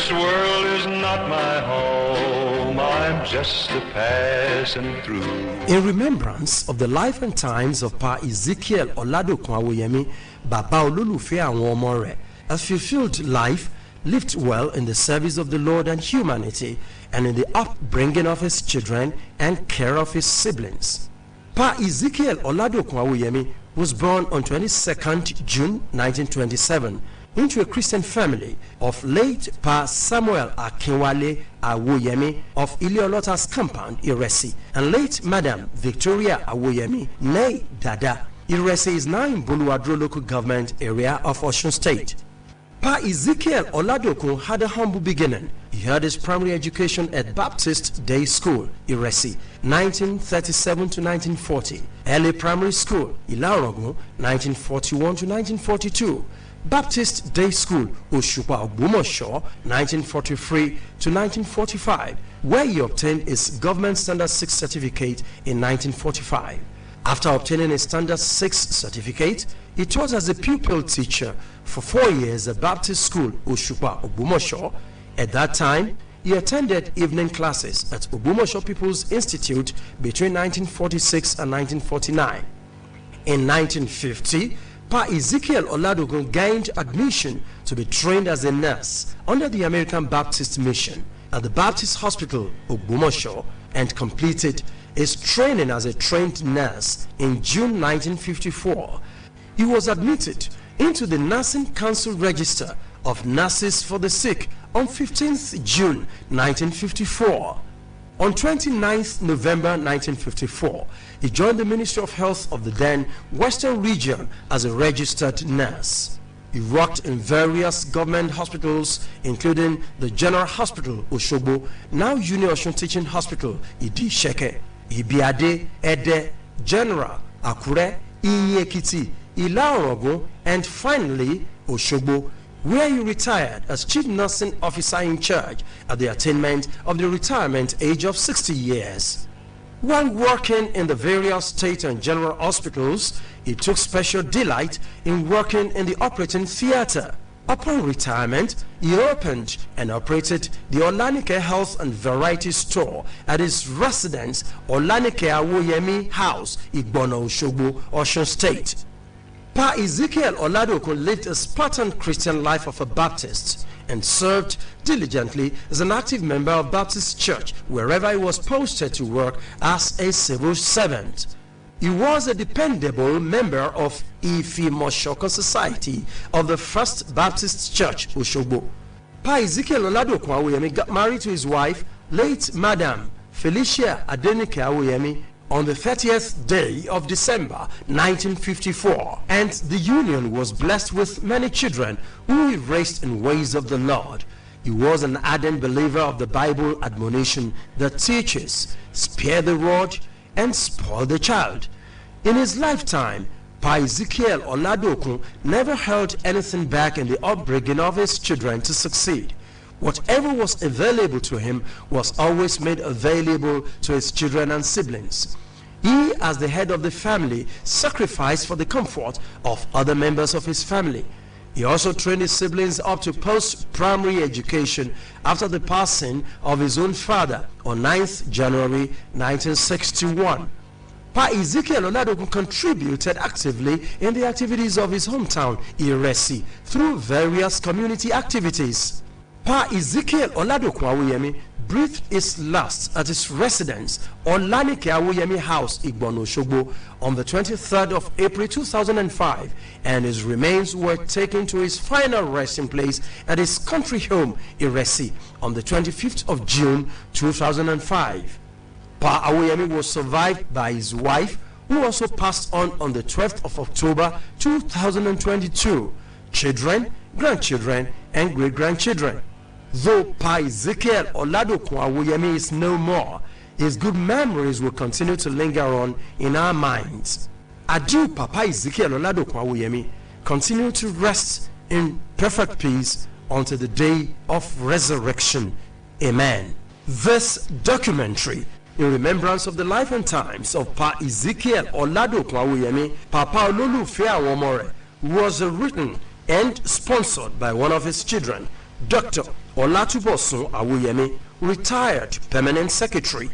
This world is not my home, I'm just a passing through. In remembrance of the life and times of Pa Ezekiel Oladokun Awoyemi, Baba Ololufe Awon Omo Re, a fulfilled life lived well in the service of the Lord and humanity, and in the upbringing of his children and care of his siblings. Pa Ezekiel Oladokun Awoyemi was born on 22nd June 1927 into a Christian family of late Pa Samuel Akinwale Awoyemi of Ileolota's compound, Iresi, and late Madam Victoria Awoyemi, née Dada. Iresi is now in Buluwadro local government area of Osun State. Pa Ezekiel Oladokun had a humble beginning. He had his primary education at Baptist Day School, Iresi, 1937 to 1940. Early primary school, Ilarogun, 1941 to 1942. Baptist Day School, Oshupa Ogbomosho, 1943 to 1945, where he obtained his Government Standard 6 certificate in 1945. After obtaining his Standard 6 certificate, he taught as a pupil teacher for 4 years at Baptist School, Oshupa Ogbomosho. At that time, he attended evening classes at Ogbomosho People's Institute between 1946 and 1949. In 1950, Pa Ezekiel Oladokun gained admission to be trained as a nurse under the American Baptist Mission at the Baptist Hospital, Ogbomosho, and completed his training as a trained nurse in June 1954. He was admitted into the Nursing Council Register of Nurses for the Sick on 15th June 1954. On 29th November 1954, he joined the Ministry of Health of the then Western Region as a registered nurse. He worked in various government hospitals, including the General Hospital, Osogbo, now Union Osun Teaching Hospital, Idi-Seke, Ibiade, Ede, General, Akure, Iye-Ekiti, Ila-Orogun, and finally, Osogbo, where he retired as Chief Nursing Officer in charge at the attainment of the retirement age of 60 years. While working in the various state and general hospitals, he took special delight in working in the operating theater. Upon retirement, he opened and operated the Olanike Health and Variety Store at his residence, Olanike Awoyemi House, Igbono, Osogbo, Osun State. Pa Ezekiel Oladokun lived a Spartan Christian life of a Baptist and served diligently as an active member of Baptist Church wherever he was posted to work as a civil servant. He was a dependable member of Ifi-Moshoko Society of the First Baptist Church, Osogbo. Pa Ezekiel Oladokun Awoyemi got married to his wife, late Madam Felicia Adenike Awoyemi, on the 30th day of December 1954, and the union was blessed with many children who he raised in ways of the Lord. He was an ardent believer of the Bible admonition that teaches, spare the rod and spoil the child. In his lifetime, Pa Ezekiel Oladokun never held anything back in the upbringing of his children to succeed. Whatever was available to him was always made available to his children and siblings. He, as the head of the family, sacrificed for the comfort of other members of his family. He also trained his siblings up to post-primary education after the passing of his own father on 9th January 1961. Pa Ezekiel Oladokun contributed actively in the activities of his hometown, Iresi, through various community activities. Pa Ezekiel Oladokun Awoyemi breathed his last at his residence, Olanike Awoyemi House, Igbono, Osogbo, on the 23rd of April 2005, and his remains were taken to his final resting place at his country home, Iresi, on the 25th of June 2005. Pa Awoyemi was survived by his wife, who also passed on the 12th of October 2022, children, grandchildren, and great-grandchildren. Though Pa Ezekiel Oladokun Awoyemi is no more, his good memories will continue to linger on in our minds. Adieu, Papa Ezekiel Oladokun Awoyemi. Continue to rest in perfect peace until the day of resurrection. Amen. This documentary, in remembrance of the life and times of Pa Ezekiel Oladokun Awoyemi, Papa Ololufe Awon Omo Re, was written and sponsored by one of his children, Dr. Olatubosun Awoyemi, retired permanent secretary.